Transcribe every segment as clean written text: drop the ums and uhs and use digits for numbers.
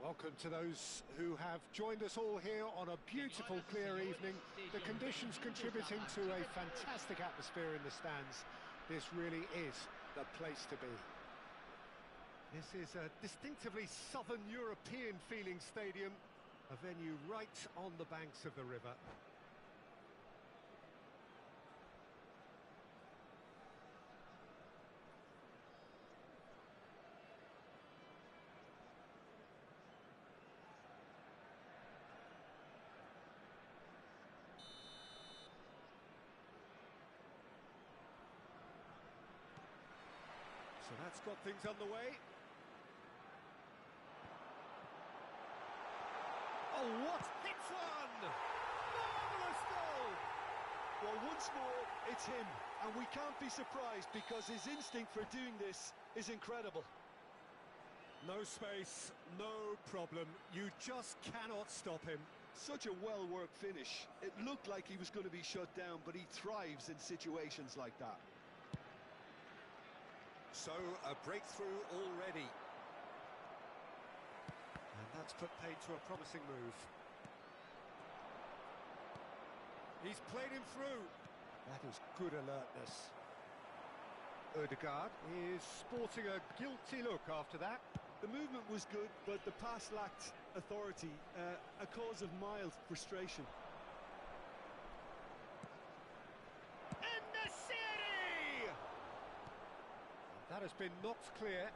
Welcome to those who have joined us all here on a beautiful, clear evening. The conditions contributing to a fantastic atmosphere in the stands. This really is the place to be. This is a distinctively southern European feeling stadium, a venue right on the banks of the river. So that's got things underway. Oh, what hits one! Marvellous goal! Well, once more, it's him, and we can't be surprised because his instinct for doing this is incredible. No space, no problem. You just cannot stop him. Such a well-worked finish. It looked like he was going to be shut down, but he thrives in situations like that. So, a breakthrough already. And that's put paid to a promising move. He's played him through. That is good alertness. Odegaard is sporting a guilty look after that. The movement was good, but the pass lacked authority, a cause of mild frustration. That has been knocked clear.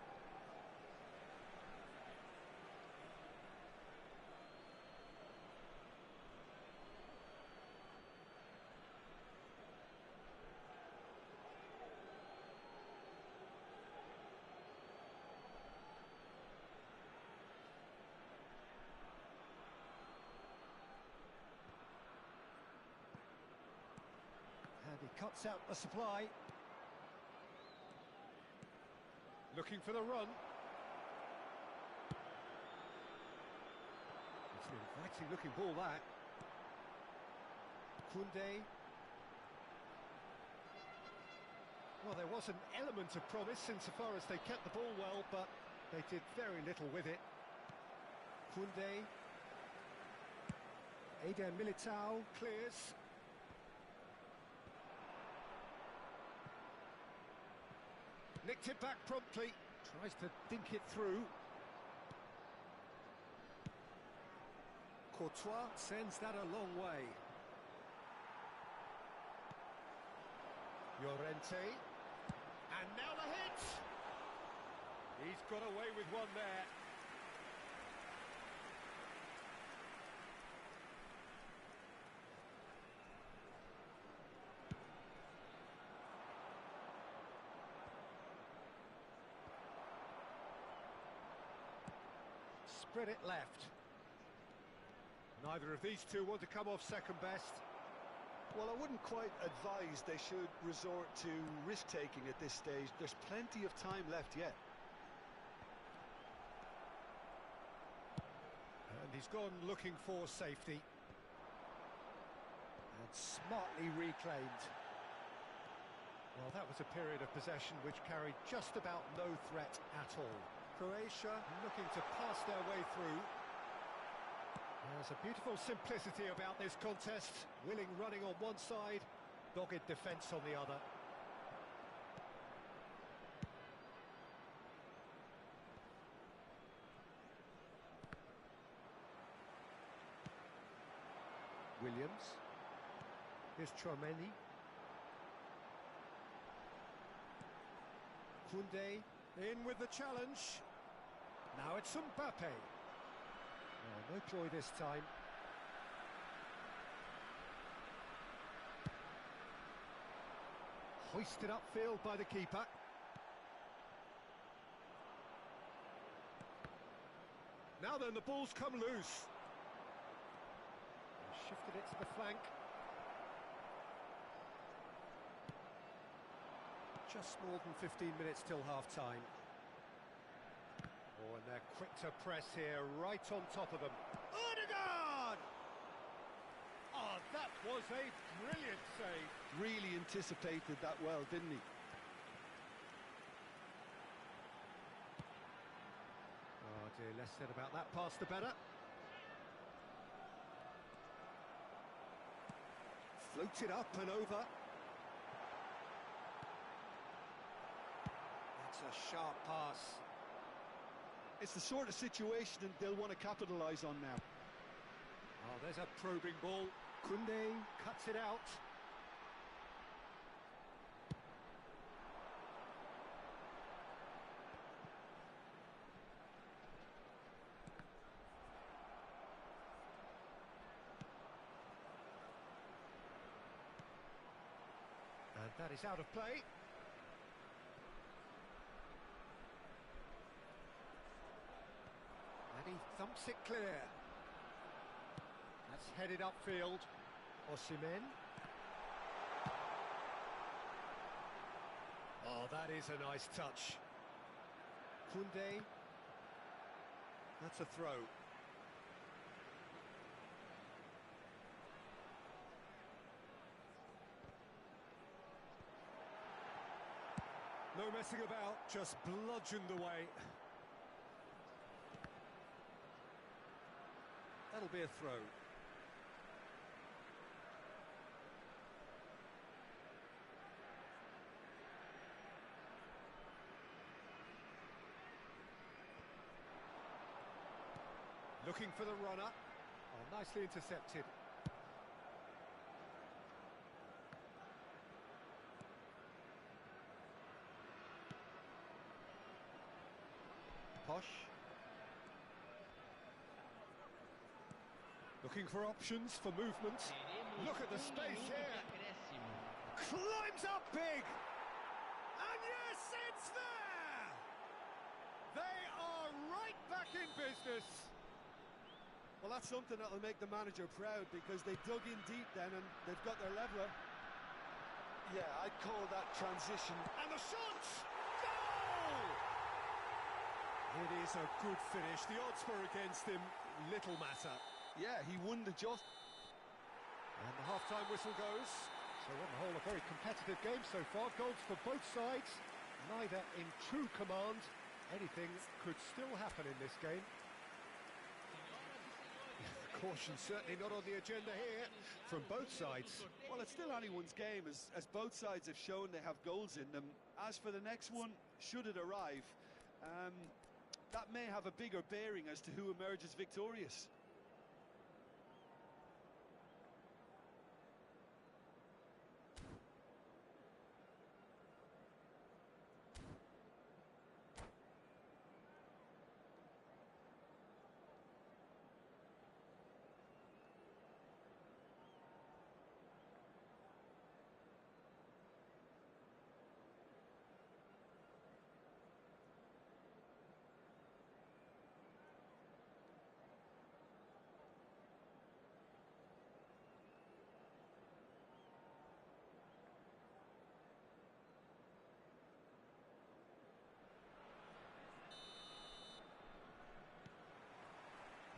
And he cuts out the supply. Looking for the run. It's an inviting looking ball, that. Koundé. Well, there was an element of promise insofar as they kept the ball well, but they did very little with it. Koundé. Eder Militao clears. Nicked it back promptly, tries to dink it through. Courtois sends that a long way. Llorente. And now the hit! He's got away with one there. Spread it left. Neither of these two want to come off second best. Well, I wouldn't quite advise they should resort to risk-taking at this stage. There's plenty of time left yet. And he's gone looking for safety. And smartly reclaimed. Well, that was a period of possession which carried just about no threat at all. Croatia looking to pass their way through. There's a beautiful simplicity about this contest. Willing running on one side, dogged defence on the other. Williams. Here's Tchouaméni. Koundé in with the challenge. Now it's Mbappe. Oh, no joy this time. Hoisted upfield by the keeper. Now then, the ball's come loose. Shifted it to the flank. Just more than 15 minutes till half-time. Oh, and they're quick to press here, right on top of them. Odegaard! Oh, that was a brilliant save. Really anticipated that well, didn't he? Oh dear, let's said about that pass, the better. Floats it up and over. That's a sharp pass. It's the sort of situation they'll want to capitalise on now. Oh, there's a probing ball. Koundé cuts it out. And that is out of play. And he thumps it clear. That's headed upfield. Osimhen. Oh, that is a nice touch. Koundé. That's a throw. No messing about, just bludgeoned away. That'll be a throw. Looking for the runner. Oh, nicely intercepted. Posh. Looking for options for movement. Look at the space here. Climbs up big. And yes, it's there! They are right back in business. Well, that's something that'll make the manager proud, because they dug in deep then and they've got their leveller. Yeah, I'd call that transition. And the shot! Goal! It is a good finish. The odds were against him. Little matter. Yeah, he won the job. And the half-time whistle goes. So on the whole, a very competitive game so far. Goals for both sides. Neither in true command. Anything could still happen in this game. Caution certainly not on the agenda here from both sides. Well, it's still anyone's game, as both sides have shown they have goals in them. As for the next one, should it arrive, that may have a bigger bearing as to who emerges victorious.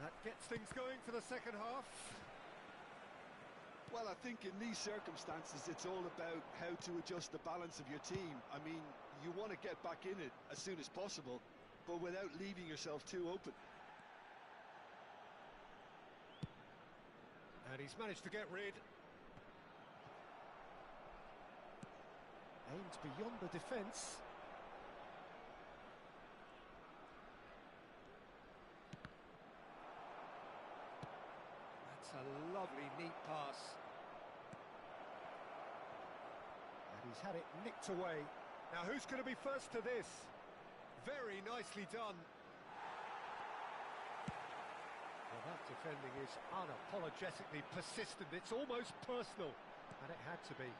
That gets things going for the second half. Well, I think in these circumstances, it's all about how to adjust the balance of your team. I mean, you want to get back in it as soon as possible, but without leaving yourself too open. And he's managed to get rid. Aimed beyond the defence. That's a lovely, neat pass. And he's had it nicked away. Now, who's going to be first to this? Very nicely done. Well, that defending is unapologetically persistent. It's almost personal, and it had to be.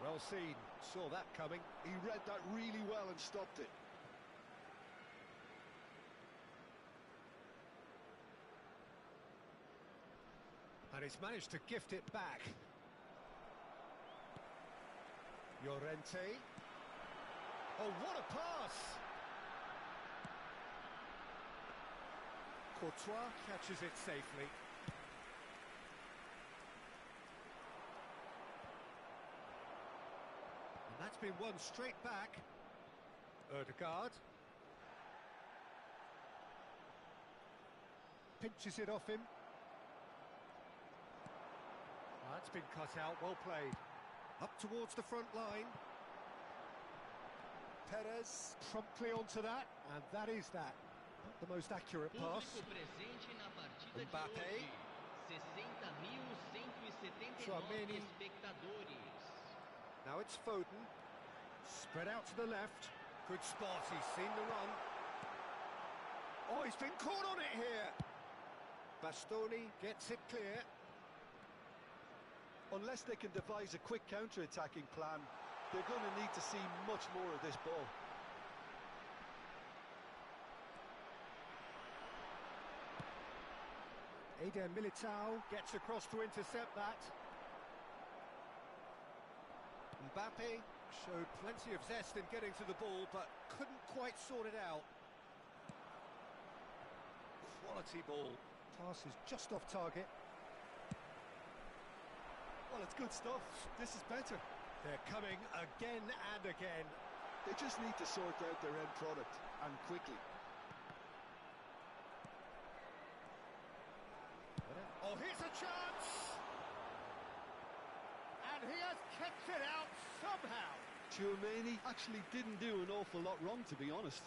Well seen, saw that coming. He read that really well and stopped it. And he's managed to gift it back. Llorente. Oh, what a pass! Courtois catches it safely. And that's been won straight back. Ødegaard. pinches it off him. That's been cut out, well played. Up towards the front line. Perez promptly onto that, and that is that. Not the most accurate pass. Mbappe. Tchouaméni. Now it's Foden. Spread out to the left. Good spot, he's seen the run. Oh, he's been caught on it here. Bastoni gets it clear. Unless they can devise a quick counter-attacking plan, they're going to need to see much more of this ball. Eder Militao gets across to intercept that. Mbappe showed plenty of zest in getting to the ball, but couldn't quite sort it out. Quality ball. Pass is just off target. Well, it's good stuff. This is better. They're coming again and again. They just need to sort out their end product, and quickly. Oh, here's a chance! And he has kept it out somehow. Tchouaméni actually didn't do an awful lot wrong, to be honest.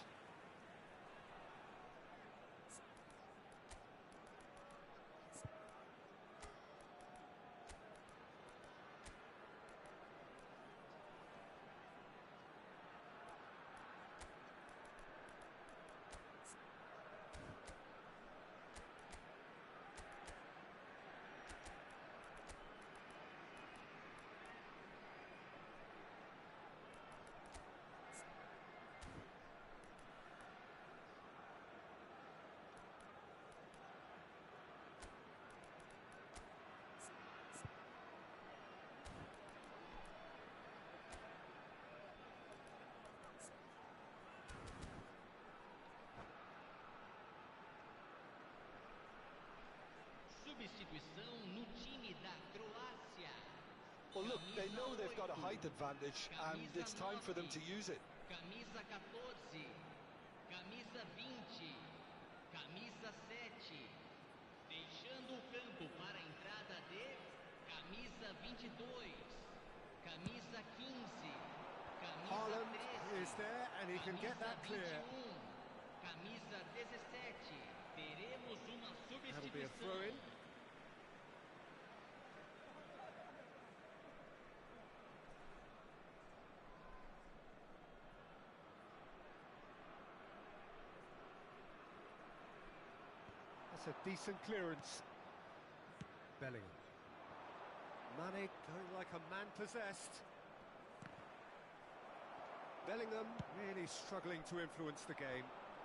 Substituição no time da Croácia. Well, look, they know they've got a height advantage, and it's time for them to use it. Camisa 14, camisa 20, camisa 7. Deixando o campo para a entrada de camisa 22, camisa 15, camisa Haaland 13. is there, and he can get that clear. Camisa 17. Teremos uma That'll be a substituição. throw-in. That's a decent clearance. Bellingham. Mane going like a man possessed. Bellingham really struggling to influence the game.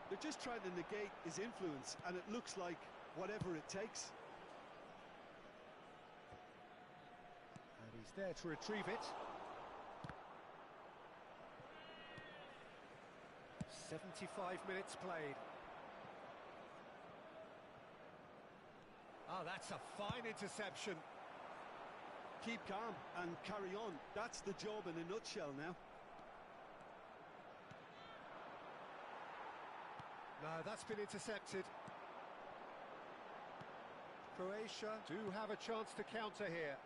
They're just trying to negate his influence, and it looks like whatever it takes. And he's there to retrieve it. 75 minutes played. Oh, that's a fine interception. Keep calm and carry on. That's the job in a nutshell now. No, that's been intercepted. Croatia do have a chance to counter here.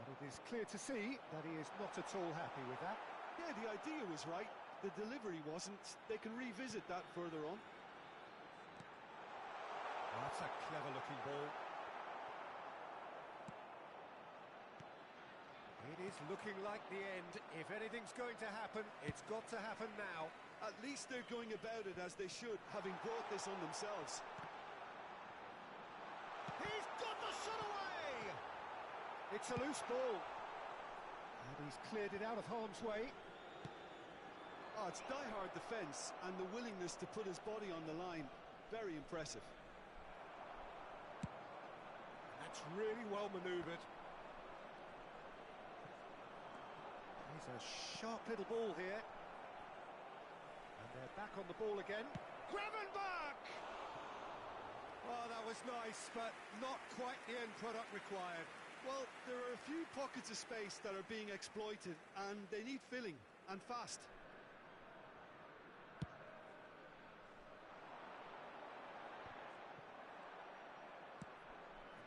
But it is clear to see that he is not at all happy with that. Yeah, the idea was right. The delivery wasn't. They can revisit that further on. Oh, that's a clever-looking ball. It is looking like the end. If anything's going to happen, it's got to happen now. At least they're going about it as they should, having brought this on themselves. He's got the shot away! It's a loose ball. And he's cleared it out of harm's way. Oh, it's die-hard defence and the willingness to put his body on the line. Very impressive. That's really well manoeuvred. He's a sharp little ball here. And they're back on the ball again. Gravenberch! Oh, that was nice, but not quite the end product required. Well, there are a few pockets of space that are being exploited, and they need filling, and fast.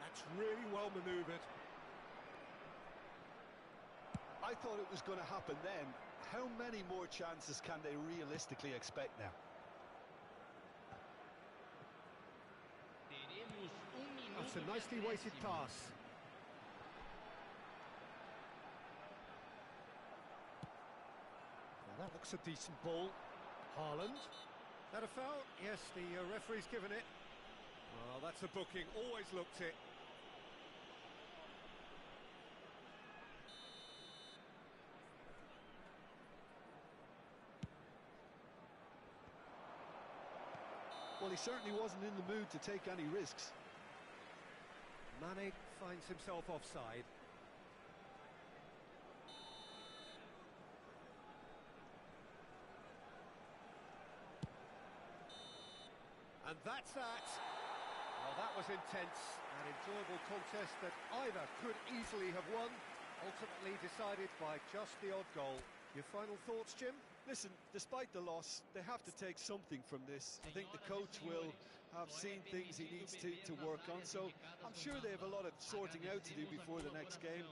That's really well manoeuvred. I thought it was going to happen then. How many more chances can they realistically expect now? Teremos minuto That's a de nicely weighted acréscimo. pass. Well, that looks a decent ball. Haaland. That a foul? Yes, the referee's given it. Well, that's a booking. Always looked it. Well, he certainly wasn't in the mood to take any risks. Mane finds himself offside. And that's that. Well, that was intense. An enjoyable contest that either could easily have won, ultimately decided by just the odd goal. Your final thoughts, Jim? Listen, despite the loss, they have to take something from this. I think the coach will have seen things he needs to work on, so I'm sure they have a lot of sorting out to do before the next game.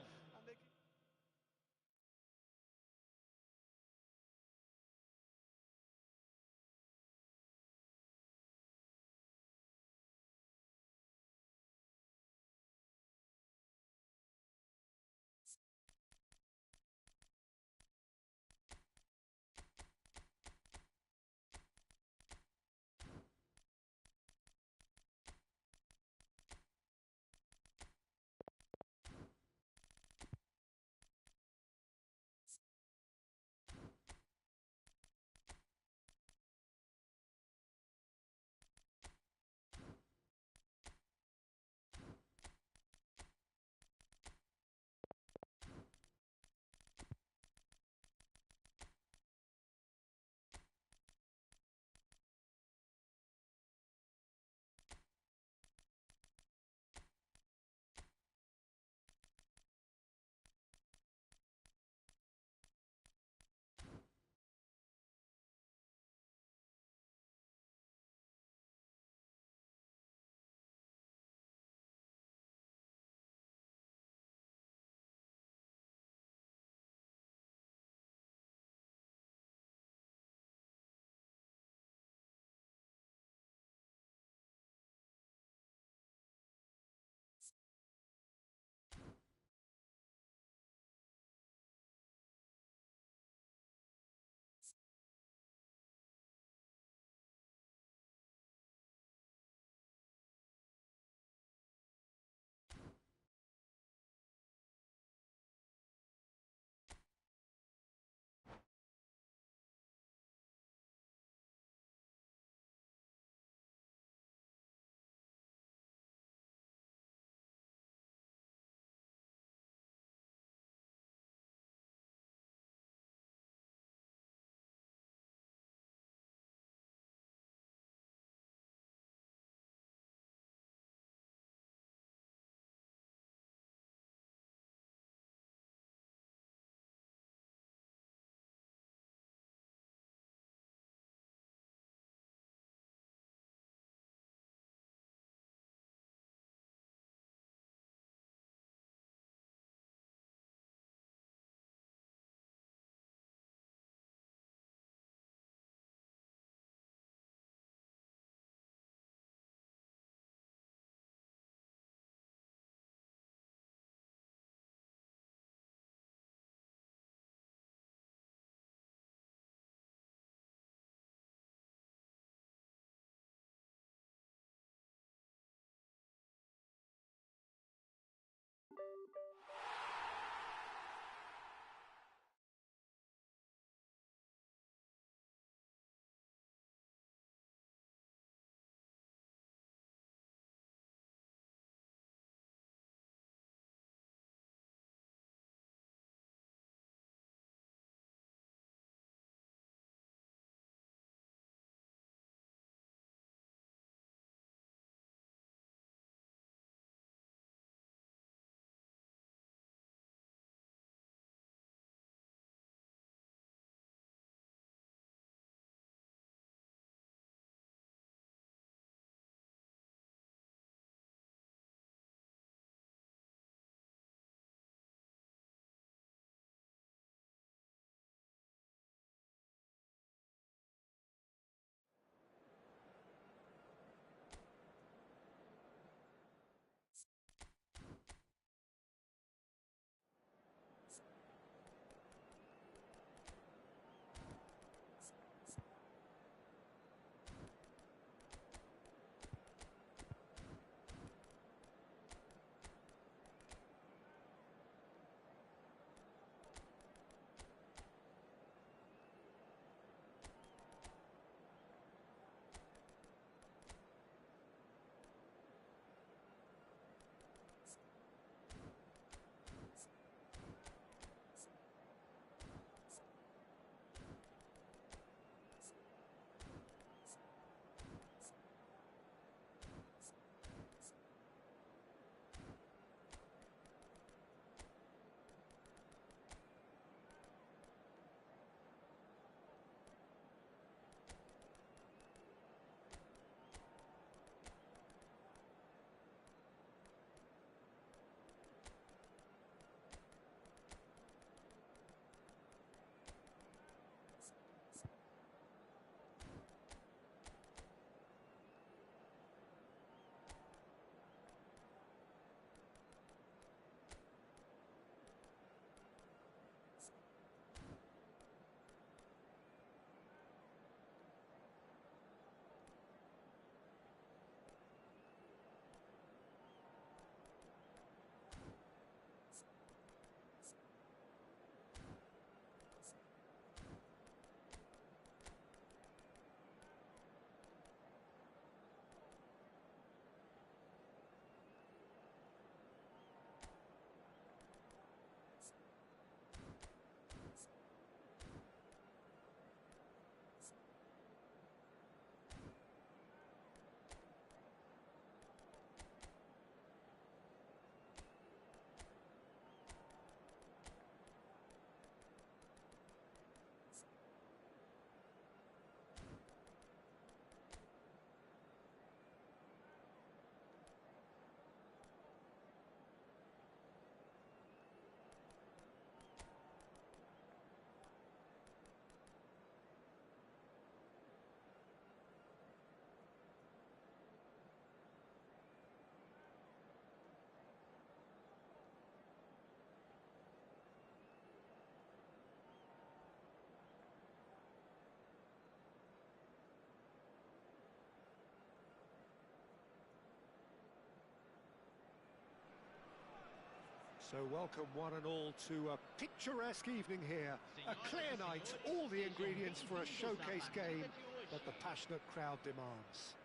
So welcome one and all to a picturesque evening here. A clear night, all the ingredients for a showcase game that the passionate crowd demands.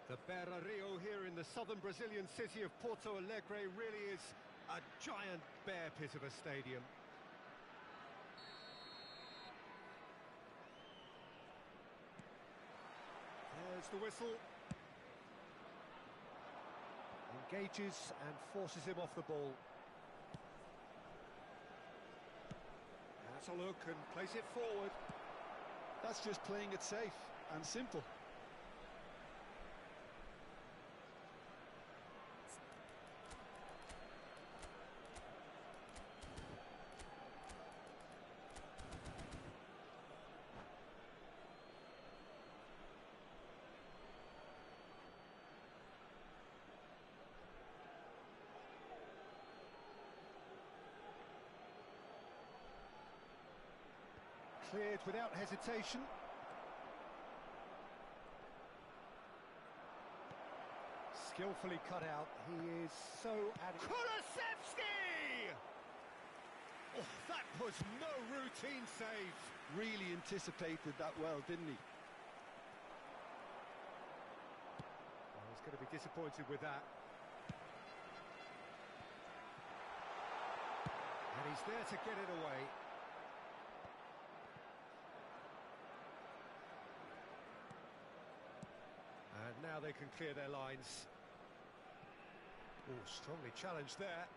The Beira Rio here in the southern Brazilian city of Porto Alegre really is a giant bear pit of a stadium. There's the whistle. Engages and forces him off the ball. Has a look and plays it forward. That's just playing it safe and simple. Cleared without hesitation. Skillfully cut out. He is so adequate. Kulusevski! Oh, that was no routine save. Really anticipated that well, didn't he? Well, he's going to be disappointed with that. And he's there to get it away. And now they can clear their lines. Oh, strongly challenged there.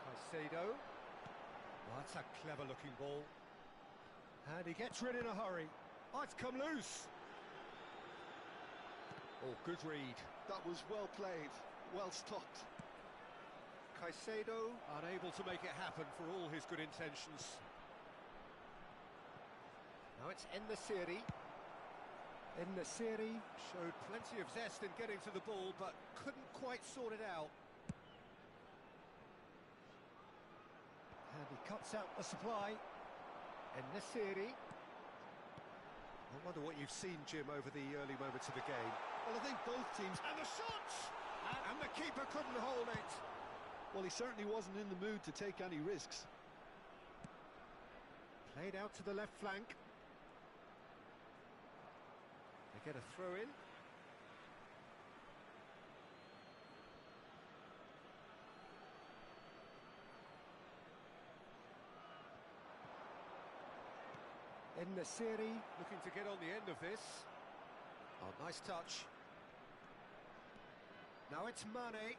Caicedo. Oh, that's a clever-looking ball. And he gets rid in a hurry. Oh, it's come loose. Oh, good read. That was well played, well stopped. Caicedo unable to make it happen for all his good intentions. Now it's En-Nesyri. En-Nesyri showed plenty of zest in getting to the ball, but couldn't quite sort it out. And he cuts out the supply. En-Nesyri. I wonder what you've seen, Jim, over the early moments of the game. Well, I think both teams... And the shot! And the keeper couldn't hold it. Well, he certainly wasn't in the mood to take any risks. Played out to the left flank. They get a throw in. En-Nesyri looking to get on the end of this. Oh, nice touch. Now it's Mane.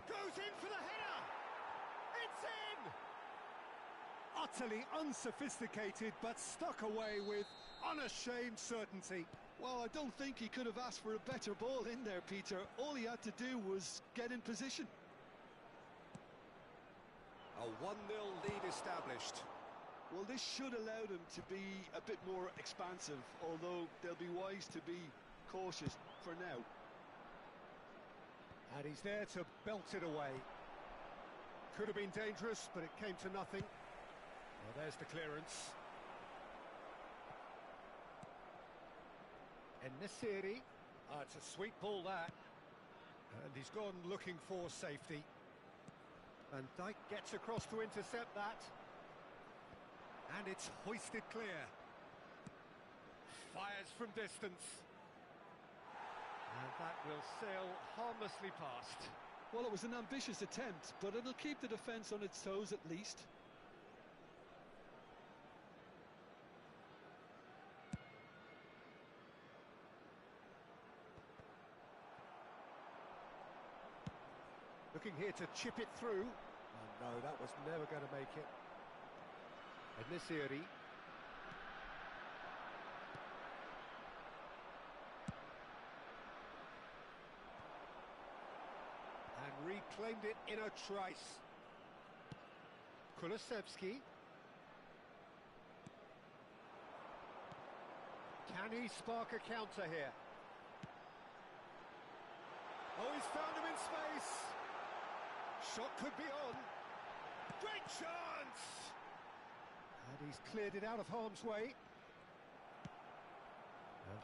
Goes in for the header! It's in! Utterly unsophisticated, but stuck away with unashamed certainty. Well, I don't think he could have asked for a better ball in there, Peter. All he had to do was get in position. A 1-0 lead established. Well, this should allow them to be a bit more expansive, although they'll be wise to be cautious for now. And he's there to belt it away. Could have been dangerous, but it came to nothing. Well, there's the clearance. En-Nesyri. It's a sweet ball, that. And he's gone looking for safety. And Dijk gets across to intercept that. And it's hoisted clear. Fires from distance. And that will sail harmlessly past. Well, it was an ambitious attempt, but it'll keep the defence on its toes at least. Looking here to chip it through. Oh, no, that was never going to make it. En-Nesyri. And reclaimed it in a trice. Kulusevski. Can he spark a counter here? Oh, he's found him in space. Shot could be on. Great chance! And he's cleared it out of harm's way.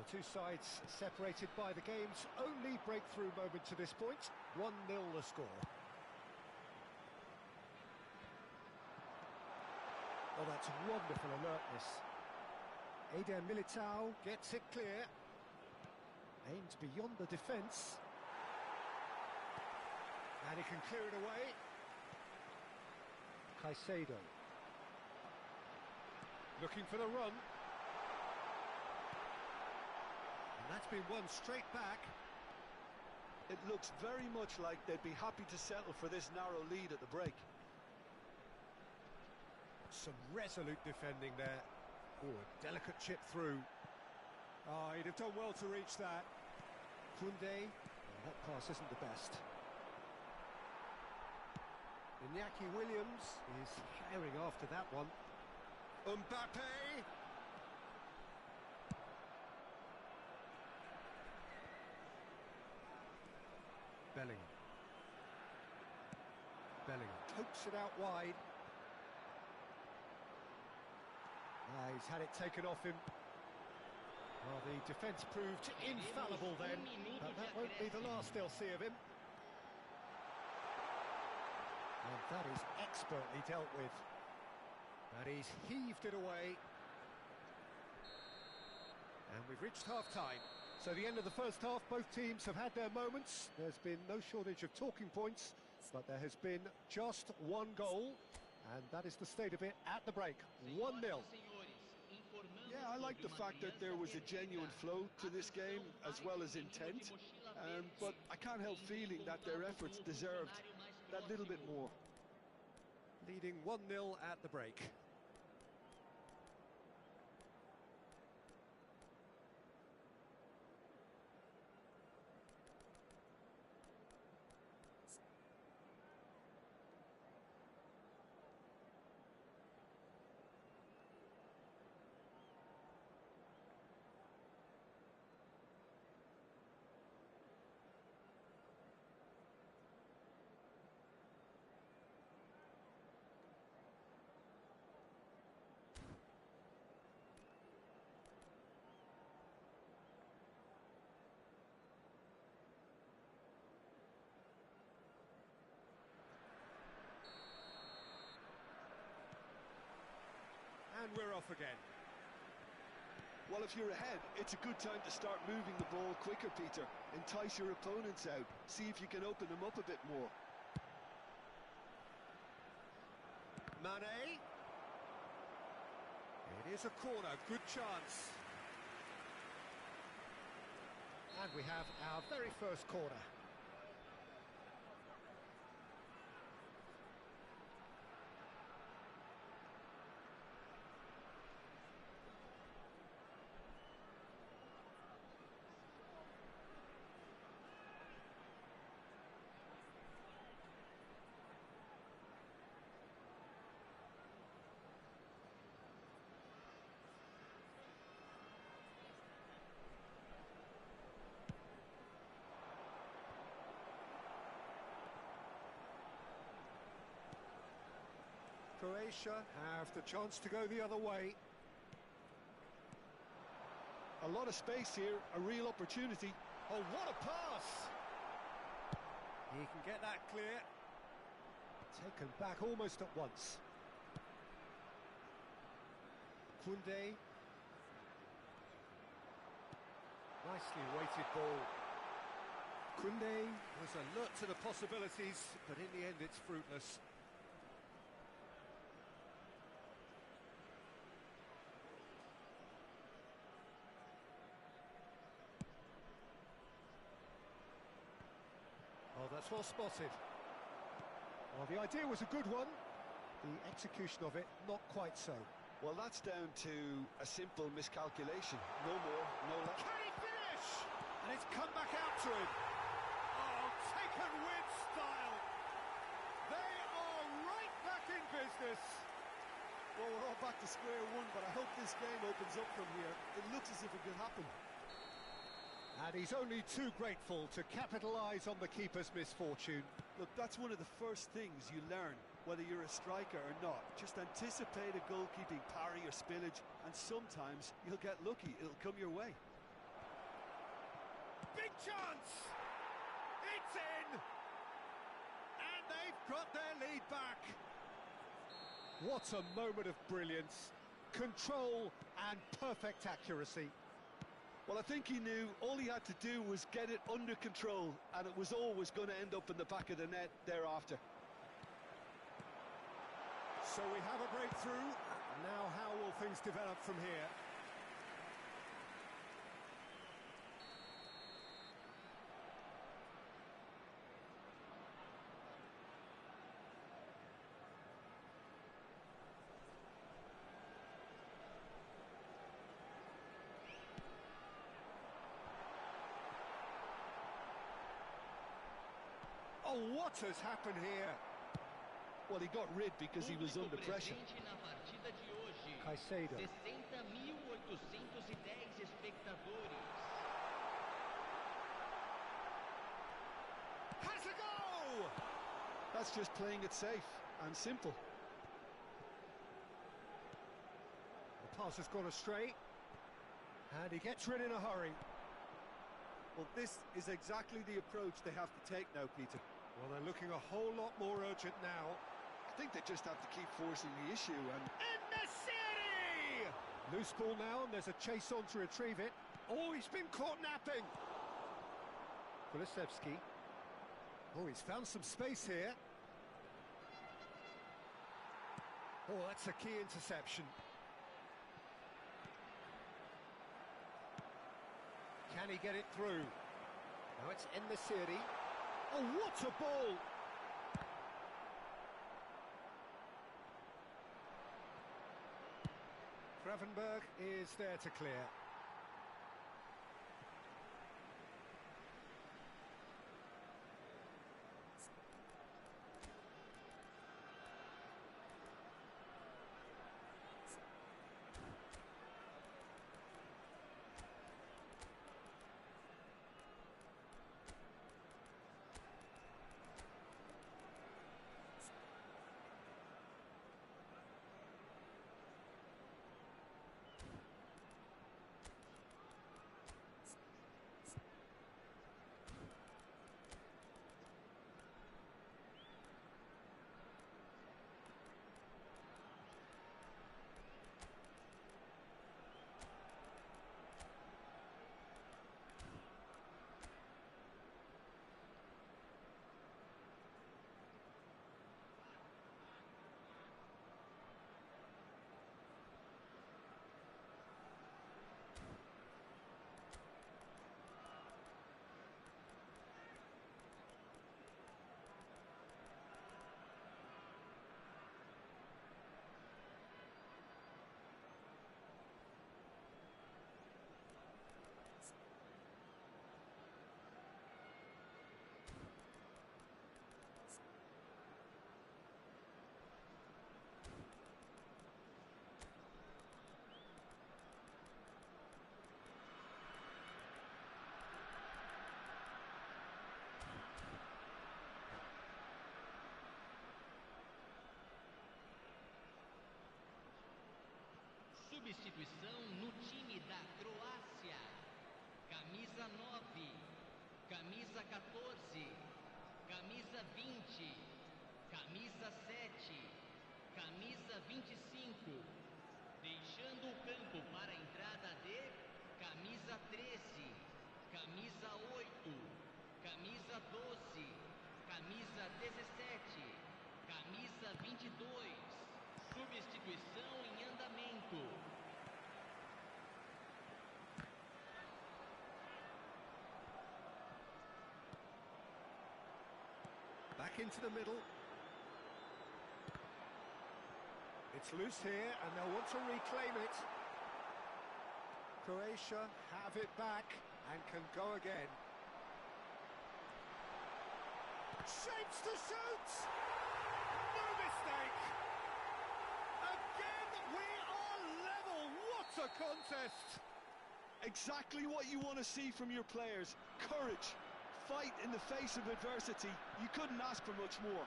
The two sides separated by the game's only breakthrough moment to this point. 1-0 the score. Oh, that's wonderful alertness. Eder Militao gets it clear. Aimed beyond the defence. And he can clear it away. Caicedo. Looking for the run. And that's been won straight back. It looks very much like they'd be happy to settle for this narrow lead at the break. Some resolute defending there. Oh, a delicate chip through. Oh, he'd have done well to reach that. Koundé, well, that pass isn't the best. Iñaki Williams is firing after that one. Mbappe! Bellingham. Pokes it out wide. He's had it taken off him. Well, the defence proved infallible then, but that won't be the last they'll see of him. And that is expertly dealt with. But he's heaved it away. And we've reached half-time. So the end of the first half, both teams have had their moments. There's been no shortage of talking points, but there has been just one goal, and that is the state of it at the break. 1-0. Yeah, I like the fact that there was a genuine flow to this game as well as intent, but I can't help feeling that their efforts deserved that little bit more. Leading 1-0 at the break. And we're off again. Well, if you're ahead, it's a good time to start moving the ball quicker, Peter. Entice your opponents out. See if you can open them up a bit more. Mane. It is a corner, good chance. And we have our very first corner. Croatia have the chance to go the other way. A lot of space here, a real opportunity. Oh, what a pass! He can get that clear. Taken back almost at once. Koundé. Nicely weighted ball. Koundé was alert to the possibilities, but in the end it's fruitless. Oh, that's well spotted. Well, the idea was a good one. The execution of it, not quite so. Well, that's down to a simple miscalculation. No more, no less. Can he finish? And it's come back out to him. Oh, taken with style. They are right back in business. Well, we're all back to square one, but I hope this game opens up from here. It looks as if it could happen. And he's only too grateful to capitalise on the keeper's misfortune. Look, that's one of the first things you learn, whether you're a striker or not. Just anticipate a goalkeeping parry or spillage, and sometimes you'll get lucky. It'll come your way. Big chance! It's in! And they've got their lead back. What a moment of brilliance. Control and perfect accuracy. Well, I think he knew all he had to do was get it under control, and it was always going to end up in the back of the net thereafter. So we have a breakthrough. Now how will things develop from here? Oh, what has happened here? Well, he got rid because he was under pressure. Na partida de hoje, Caicedo. 60.810 espectadores. Has a go! That's just playing it safe and simple. The pass has gone astray. And he gets rid in a hurry. Well, this is exactly the approach they have to take now, Peter. Well, they're looking a whole lot more urgent now. I think they just have to keep forcing the issue and... In the city! Loose ball now, and there's a chase on to retrieve it. Oh, he's been caught napping. Kulusevski. Oh, he's found some space here. Oh, that's a key interception. Can he get it through? Now it's in the city. Oh, what a ball! Gravenberg is there to clear. Substituição no time da Croácia. Camisa 9, camisa 14, camisa 20, camisa 7, camisa 25. Deixando o campo para a entrada de camisa 13, camisa 8, camisa 12, camisa 17, camisa 22. Substituição em andamento. Back into the middle. It's loose here, and they'll want to reclaim it. Croatia have it back and can go again. Shapes to shoot! No mistake! Again, we are level! What a contest! Exactly what you want to see from your players. Courage. Fight in the face of adversity. You couldn't ask for much more.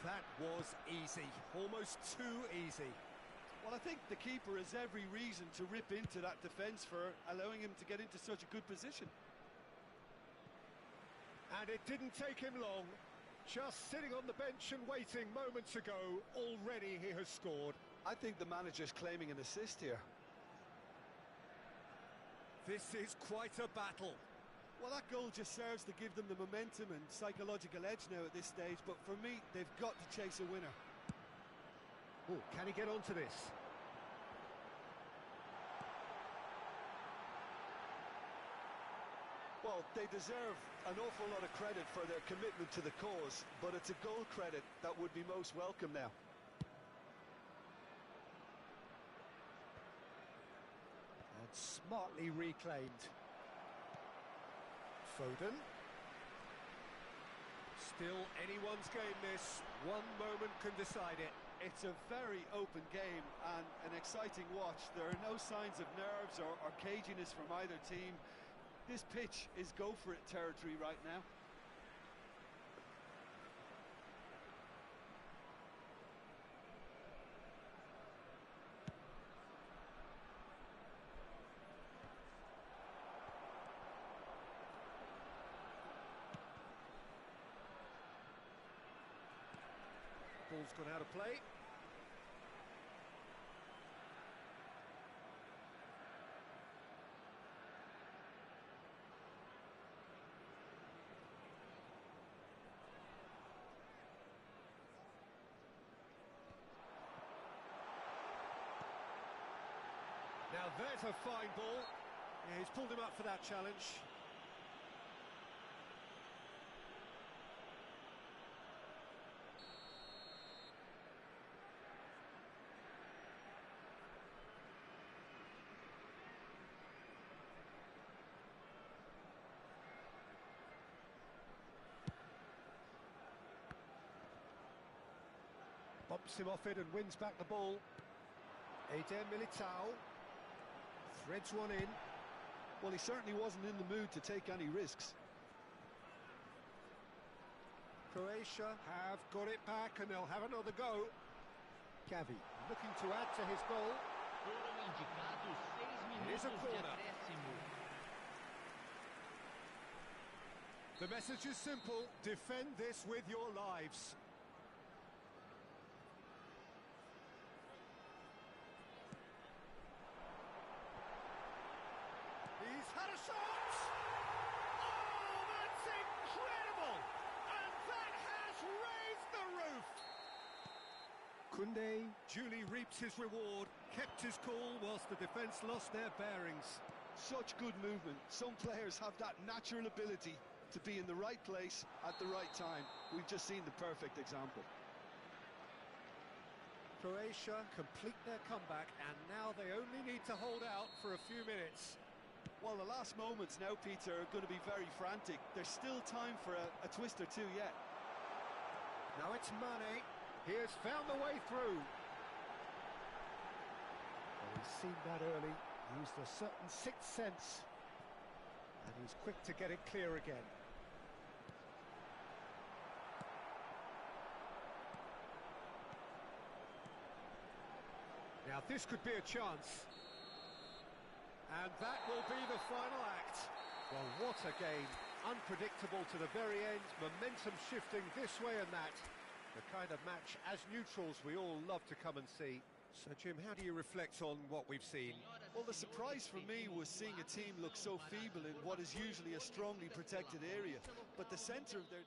That was easy. Almost too easy. Well, I think the keeper has every reason to rip into that defence for allowing him to get into such a good position. And it didn't take him long. Just sitting on the bench and waiting moments ago, already he has scored. I think the manager's claiming an assist here. This is quite a battle. Well, that goal just serves to give them the momentum and psychological edge now at this stage, but for me, they've got to chase a winner. Oh, can he get onto this? Well, they deserve an awful lot of credit for their commitment to the cause, but it's a goal credit that would be most welcome now. And smartly reclaimed. Foden. Still anyone's game this. One moment can decide it. It's a very open game and an exciting watch. There are no signs of nerves or caginess from either team. This pitch is go-for-it territory right now. Ball's gone out of play. Now there's a fine ball. Yeah, he's pulled him up for that challenge. Bumps him off it and wins back the ball. Eder Militao threads one in. Well, he certainly wasn't in the mood to take any risks. Croatia have got it back and they'll have another go. Gavi looking to add to his goal. Foram indicados 6 It is a minutos de corner. acréscimo. The message is simple: defend this with your lives. He's had a shot! Oh, that's incredible! And that has raised the roof! Koundé duly reaps his reward, kept his cool whilst the defence lost their bearings. Such good movement. Some players have that natural ability to be in the right place at the right time. We've just seen the perfect example. Croatia complete their comeback and now they only need to hold out for a few minutes. Well, the last moments now, Peter, are going to be very frantic. There's still time for a twist or two yet. Now it's Mane. He has found the way through. Well, he's seen that early, used a certain sixth sense, and he's quick to get it clear again. Now this could be a chance. And that will be the final act. Well, what a game. Unpredictable to the very end, momentum shifting this way and that. The kind of match, as neutrals, we all love to come and see. So, Jim, how do you reflect on what we've seen? Well, the surprise for me was seeing a team look so feeble in what is usually a strongly protected area. But the centre of their...